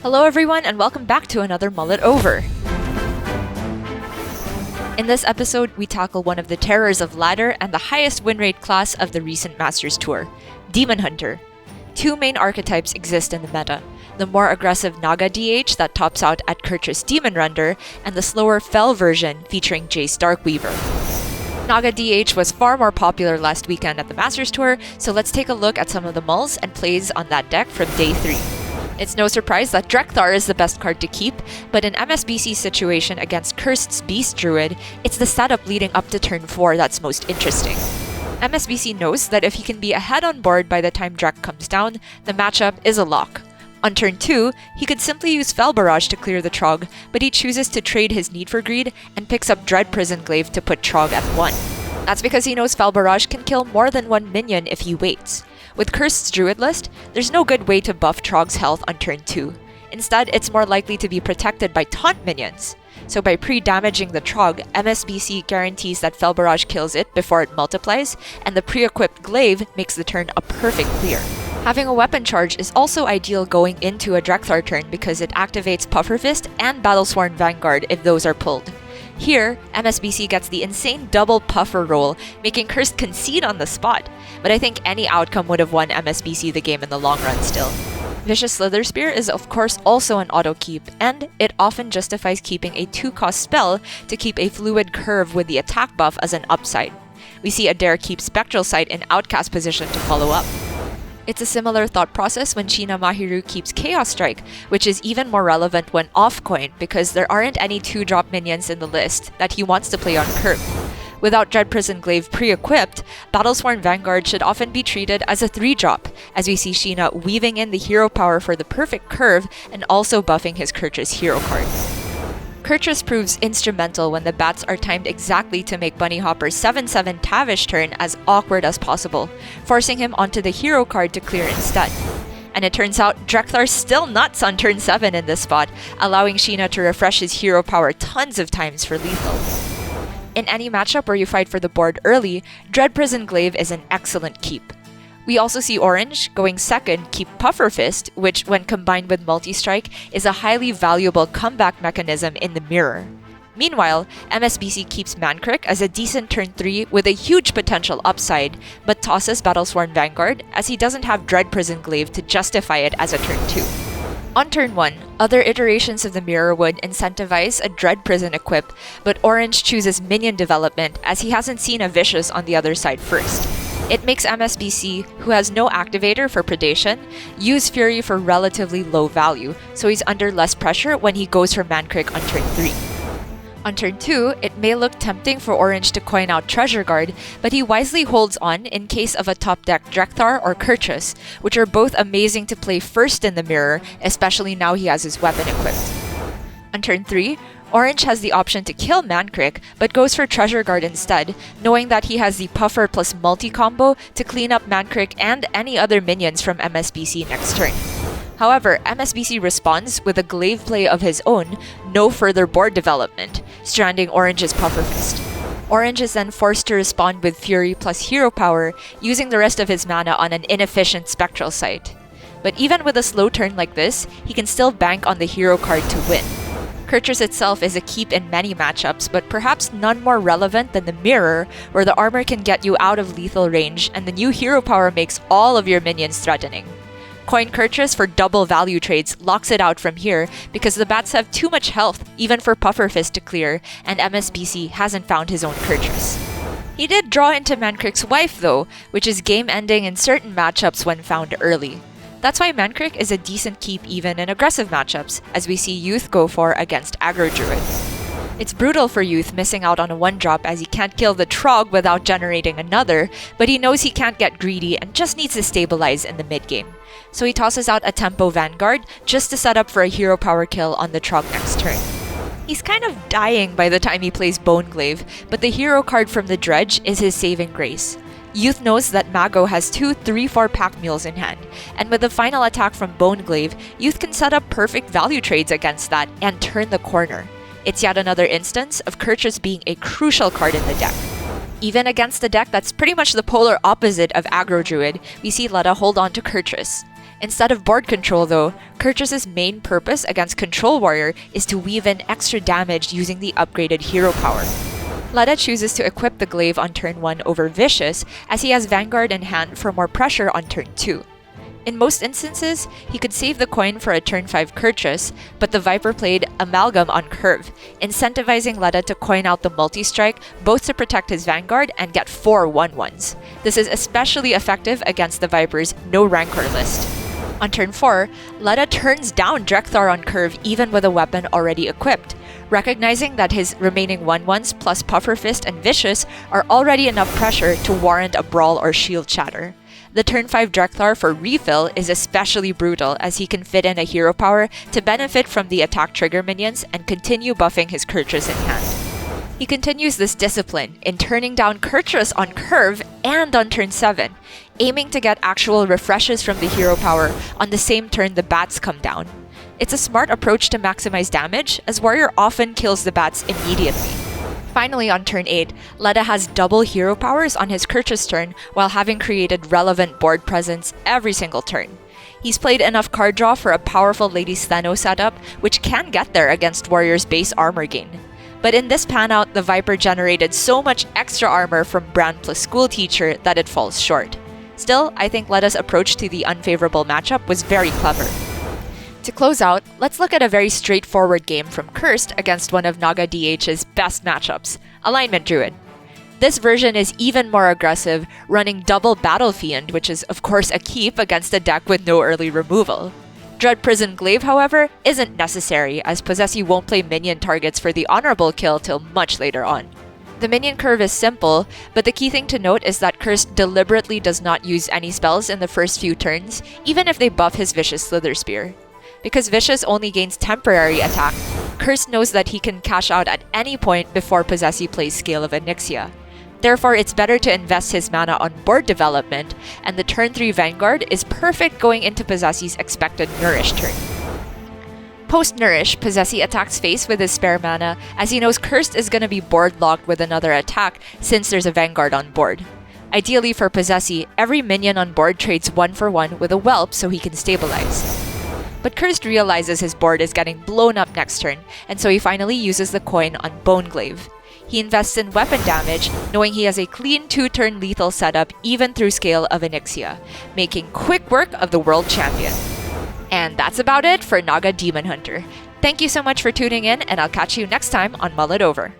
Hello everyone and welcome back to another Mullet Over. In this episode, we tackle one of the terrors of ladder and the highest win rate class of the recent Masters Tour, Demon Hunter. Two main archetypes exist in the meta, the more aggressive Naga DH that tops out at Kurtrus Demon Render, and the slower Fel version featuring Jace Darkweaver. Naga DH was far more popular last weekend at the Masters Tour, so let's take a look at some of the mulls and plays on that deck from day 3. It's no surprise that Drekthar is the best card to keep, but in MSBC's situation against Cursed's Beast Druid, it's the setup leading up to turn 4 that's most interesting. MSBC knows that if he can be ahead on board by the time Drek comes down, the matchup is a lock. On turn 2, he could simply use Fel Barrage to clear the Trog, but he chooses to trade his Need for Greed and picks up Dread Prison Glaive to put Trog at 1. That's because he knows Fel Barrage can kill more than one minion if he waits. With Cursed's Druid list, there's no good way to buff Trog's health on turn 2. Instead, it's more likely to be protected by taunt minions. So by pre-damaging the Trog, MSBC guarantees that Fel Barrage kills it before it multiplies, and the pre-equipped Glaive makes the turn a perfect clear. Having a weapon charge is also ideal going into a Drekthar turn because it activates Puffer Fist and Battlesworn Vanguard if those are pulled. Here, MSBC gets the insane double Puffer roll, making Cursed concede on the spot, but I think any outcome would have won MSBC the game in the long run still. Vicious Slither Spear is of course also an auto keep, and it often justifies keeping a 2-cost spell to keep a fluid curve with the attack buff as an upside. We see Adair keep Spectral Sight in outcast position to follow up. It's a similar thought process when Sheena Mahiru keeps Chaos Strike, which is even more relevant when off-coin because there aren't any 2-drop minions in the list that he wants to play on curve. Without Dread Prison Glaive pre-equipped, Battlesworn Vanguard should often be treated as a 3-drop, as we see Sheena weaving in the hero power for the perfect curve and also buffing his Kurtrus hero card. Kurtrus proves instrumental when the bats are timed exactly to make Bunny Hopper's 7/7 Tavish turn as awkward as possible, forcing him onto the hero card to clear instead. And it turns out Drekthar's still nuts on turn 7 in this spot, allowing Sheena to refresh his hero power tons of times for lethal. In any matchup where you fight for the board early, Dread Prison Glaive is an excellent keep. We also see Orange, going second, keep Puffer Fist, which when combined with Multi-Strike is a highly valuable comeback mechanism in the mirror. Meanwhile, MSBC keeps Mankrik as a decent turn 3 with a huge potential upside, but tosses Battlesworn Vanguard as he doesn't have Dread Prison Glaive to justify it as a turn 2. On turn 1, other iterations of the mirror would incentivize a Dread Prison equip, but Orange chooses minion development as he hasn't seen a Vicious on the other side first. It makes MSBC, who has no activator for predation, use Fury for relatively low value, so he's under less pressure when he goes for Mankrik on turn 3. On turn 2, it may look tempting for Orange to coin out Treasure Guard, but he wisely holds on in case of a top deck Drekthar or Kurtrus, which are both amazing to play first in the mirror, especially now he has his weapon equipped. On turn 3, Orange has the option to kill Mankrik, but goes for Treasure Guard instead, knowing that he has the Puffer plus multi combo to clean up Mankrik and any other minions from MSBC next turn. However, MSBC responds with a Glaive play of his own, no further board development, stranding Orange's Puffer Fist. Orange is then forced to respond with Fury plus hero power, using the rest of his mana on an inefficient Spectral Sight. But even with a slow turn like this, he can still bank on the hero card to win. Kurtrus itself is a keep in many matchups, but perhaps none more relevant than the Mirror, where the armor can get you out of lethal range and the new hero power makes all of your minions threatening. Coin Kurtrus for double value trades locks it out from here because the bats have too much health even for Puffer Fist to clear, and MSBC hasn't found his own Kurtrus. He did draw into Mankrik's wife though, which is game-ending in certain matchups when found early. That's why Mankrik is a decent keep even in aggressive matchups, as we see Youth go for against Aggro Druid. It's brutal for Youth missing out on a 1-drop as he can't kill the Trog without generating another, but he knows he can't get greedy and just needs to stabilize in the mid-game. So he tosses out a Tempo Vanguard just to set up for a hero power kill on the Trog next turn. He's kind of dying by the time he plays Bone Glaive, but the hero card from the Dredge is his saving grace. Youth knows that Mago has 2 3/4 pack mules in hand, and with the final attack from Bone Glaive, Youth can set up perfect value trades against that and turn the corner. It's yet another instance of Kurtrus being a crucial card in the deck. Even against a deck that's pretty much the polar opposite of Aggro Druid, we see Letta hold on to Kurtrus. Instead of board control though, Kurtrus' main purpose against Control Warrior is to weave in extra damage using the upgraded hero power. Leda chooses to equip the Glaive on turn 1 over Vicious, as he has Vanguard in hand for more pressure on turn 2. In most instances, he could save the coin for a turn 5 Kurtrus, but the Viper played Amalgam on curve, incentivizing Leda to coin out the multi-strike both to protect his Vanguard and get 4 1/1s. This is especially effective against the Viper's no Rancor list. On turn 4, Leda turns down Drekthar on curve even with a weapon already equipped, recognizing that his remaining 1/1s plus Puffer Fist and Vicious are already enough pressure to warrant a Brawl or Shield Shatter. The turn 5 Drekthar for refill is especially brutal as he can fit in a hero power to benefit from the attack trigger minions and continue buffing his Kurtrus in hand. He continues this discipline in turning down Kurtrus on curve and on turn 7, aiming to get actual refreshes from the hero power on the same turn the bats come down. It's a smart approach to maximize damage, as Warrior often kills the bats immediately. Finally, on turn 8, Leda has double hero powers on his Kurtrus turn while having created relevant board presence every single turn. He's played enough card draw for a powerful Lady Stheno setup, which can get there against Warrior's base armor gain. But in this pan-out, the Viper generated so much extra armor from Brand plus School Teacher that it falls short. Still, I think Leda's approach to the unfavorable matchup was very clever. To close out, let's look at a very straightforward game from Cursed against one of Naga DH's best matchups, Alignment Druid. This version is even more aggressive, running double Battle Fiend, which is of course a keep against a deck with no early removal. Dread Prison Glaive, however, isn't necessary, as Possessy won't play minion targets for the honorable kill till much later on. The minion curve is simple, but the key thing to note is that Cursed deliberately does not use any spells in the first few turns, even if they buff his Vicious Slither Spear. Because Vicious only gains temporary attack, Cursed knows that he can cash out at any point before Possessy plays Scale of Onyxia. Therefore, it's better to invest his mana on board development, and the turn 3 Vanguard is perfect going into Possessy's expected Nourish turn. Post-Nourish, Possessy attacks face with his spare mana, as he knows Cursed is gonna be board locked with another attack since there's a Vanguard on board. Ideally for Possessy, every minion on board trades 1-for-1 with a Whelp so he can stabilize. But Cursed realizes his board is getting blown up next turn, and so he finally uses the coin on Bone Glaive. He invests in weapon damage, knowing he has a clean 2-turn lethal setup even through Scale of Onyxia, making quick work of the world champion. And that's about it for Naga Demon Hunter. Thank you so much for tuning in, and I'll catch you next time on Mull It Over.